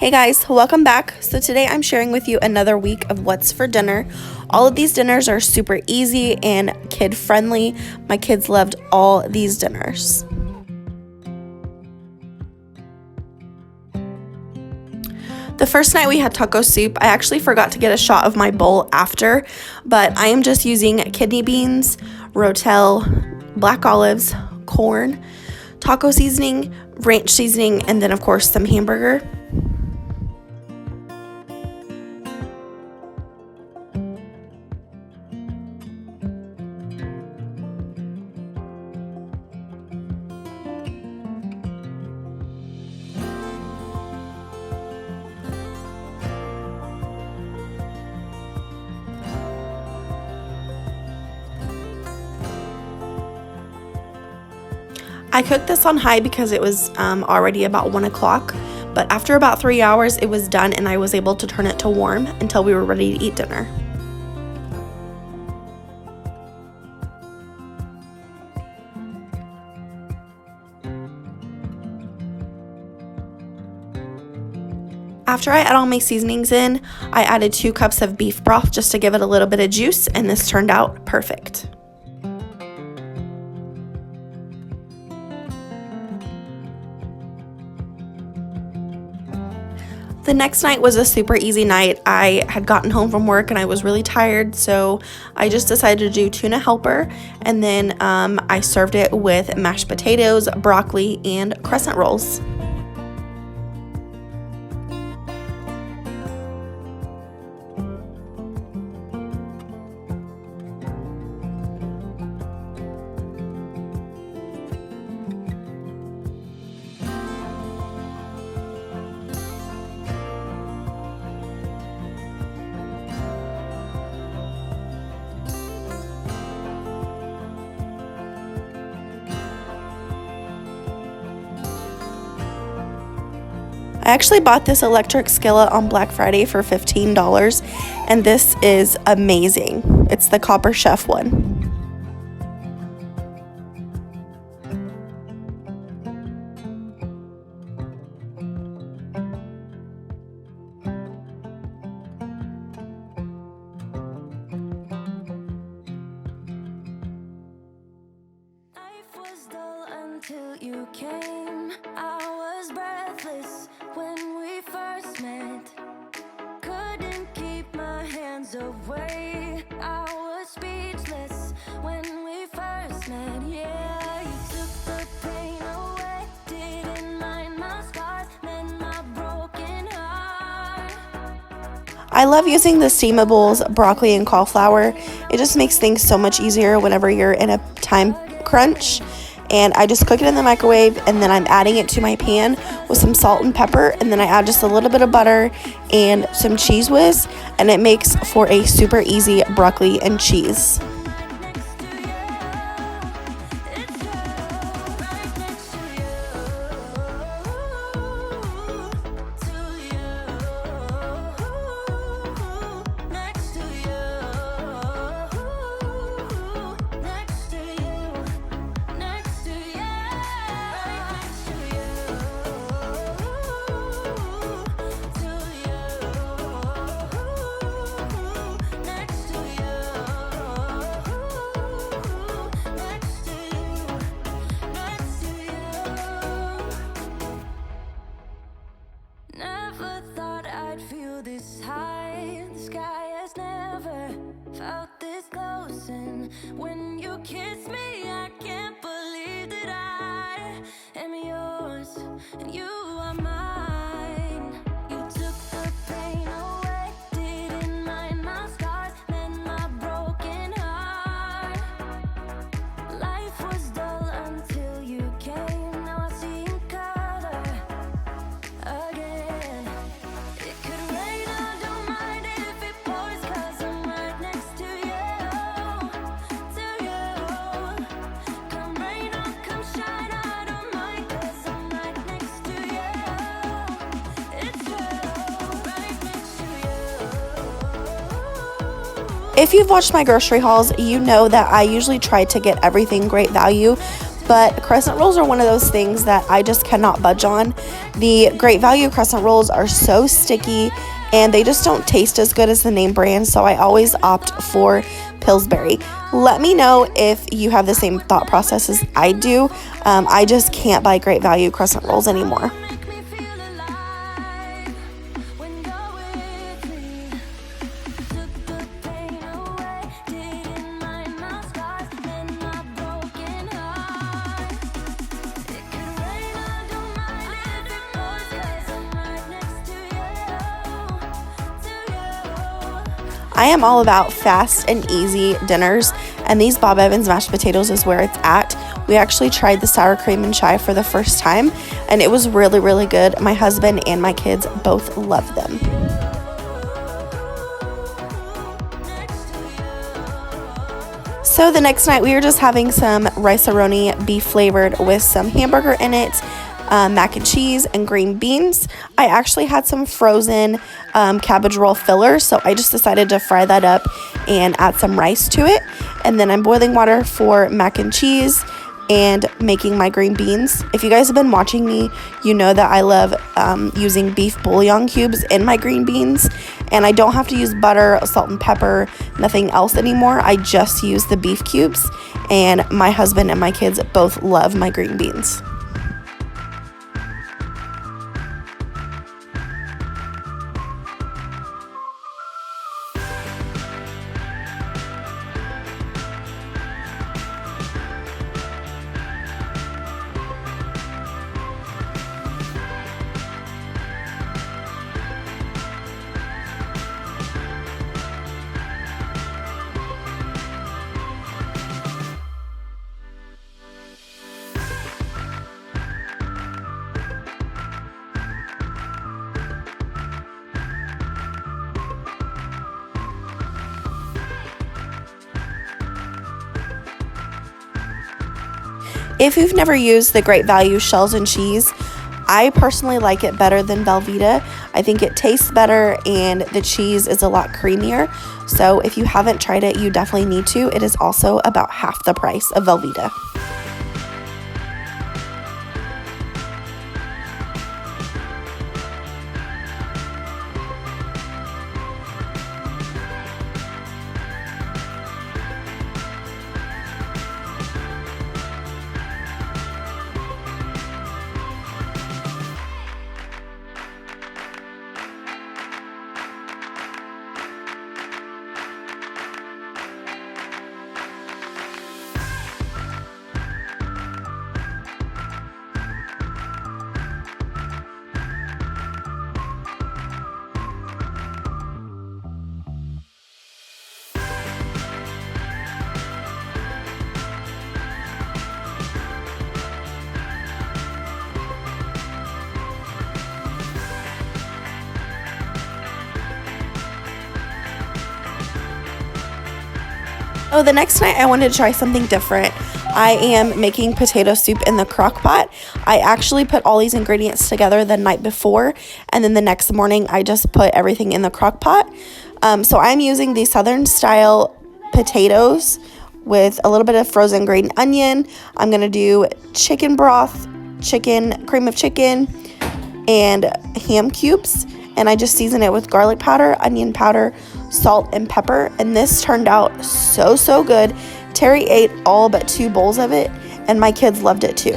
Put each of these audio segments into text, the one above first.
Hey guys, welcome back. So today I'm sharing with you another week of what's for dinner. All of these dinners are super easy and kid friendly. My kids loved all these dinners. The first night we had taco soup. I actually forgot to get a shot of my bowl after, but I am just using kidney beans, rotel, black olives, corn, taco seasoning, ranch seasoning, and then of course some hamburger. I cooked this on high because it was already about 1 o'clock, but after about 3 hours it was done and I was able to turn it to warm until we were ready to eat dinner. After I add all my seasonings in, I added 2 cups of beef broth just to give it a little bit of juice, and this turned out perfect. The next night was a super easy night. I had gotten home from work and I was really tired, so I just decided to do Tuna Helper, and then I served it with mashed potatoes, broccoli, and crescent rolls. I actually bought this electric skillet on Black Friday for $15, and this is amazing. It's the Copper Chef one. Life was dull until you came. I was breathless when we first met. Couldn't keep my hands away. I was speechless when we first met. Yeah, you took the pain away. Didn't mind my scars, then my broken heart. I love using the steamables, broccoli and cauliflower. It just makes things so much easier whenever you're in a time crunch. And I just cook it in the microwave, and then I'm adding it to my pan with some salt and pepper, and then I add just a little bit of butter and some cheese whiz, and it makes for a super easy broccoli and cheese. Never thought I'd feel this high. The sky has never felt this close, and when you kiss me, I can't believe that I am yours and you are mine. You took the pain away, didn't mind my scars, then my broken heart. Life was dull until you came. Now I see in color again. It could rain, I don't mind if it pours, 'cause I'm right next to you, to you. Come rain or come shine, I don't mind, 'cause I'm right next to you. It's true, right next to you. If you've watched my grocery hauls, you know that I usually try to get everything great value, but crescent rolls are one of those things that I just cannot budge on. The Great Value crescent rolls are so sticky and they just don't taste as good as the name brand, so I always opt for Pillsbury. Let me know if you have the same thought process as I do. I just can't buy Great Value crescent rolls anymore. Make me feel alive when you're with me. Took the pain away, didn't mind my scars and my broken heart. It could rain, I don't mind if it pours, 'cause I'm right next to you. I am all about fast and easy dinners, and these Bob Evans mashed potatoes is where it's at. We actually tried the sour cream and chive for the first time, and it was really, really good. My husband and my kids both love them. So the next night we were just having some rice-a-roni beef flavored with some hamburger in it, mac and cheese, and green beans. I actually had some frozen cabbage roll filler, so I just decided to fry that up and add some rice to it. And then I'm boiling water for mac and cheese and making my green beans. If you guys have been watching me, you know that I love using beef bouillon cubes in my green beans, and I don't have to use butter, salt and pepper, nothing else anymore. I just use the beef cubes, and my husband and my kids both love my green beans. If you've never used the Great Value shells and cheese, I personally like it better than Velveeta. I think it tastes better and the cheese is a lot creamier. So if you haven't tried it, you definitely need to. It is also about half the price of Velveeta. Oh, the next night I wanted to try something different. I am making potato soup in the crock pot. I actually put all these ingredients together the night before, and then the next morning I just put everything in the crock pot. So I'm using these Southern style potatoes with a little bit of frozen green onion. I'm going to do chicken broth, cream of chicken, and ham cubes. And I just season it with garlic powder, onion powder, salt, and pepper. And this turned out so good. Terry ate all but 2 bowls of it, and my kids loved it too.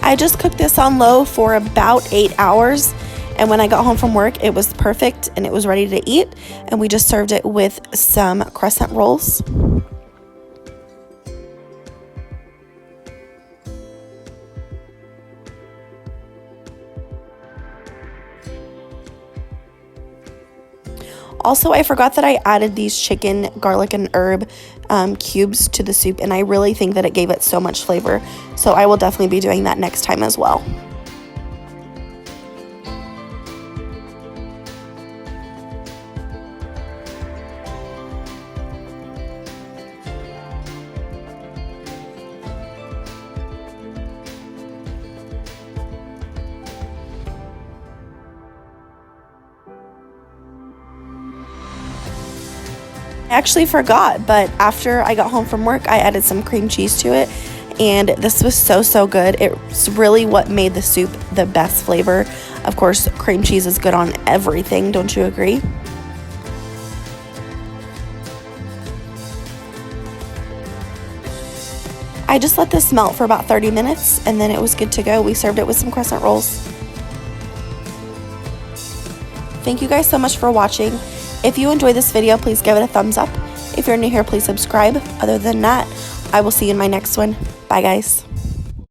I just cooked this on low for about 8 hours, And when I got home from work, it was perfect and it was ready to eat. And we just served it with some crescent rolls. Also, I forgot that I added these chicken, garlic, and herb cubes to the soup, and I really think that it gave it so much flavor. So I will definitely be doing that next time as well. I actually forgot, but after I got home from work, I added some cream cheese to it, and this was so good. It's really what made the soup the best flavor. Of course, cream cheese is good on everything, don't you agree? I just let this melt for about 30 minutes, and then it was good to go. We served it with some crescent rolls. Thank you guys so much for watching. If you enjoyed this video, please give it a thumbs up. If you're new here, please subscribe. Other than that, I will see you in my next one. Bye, guys.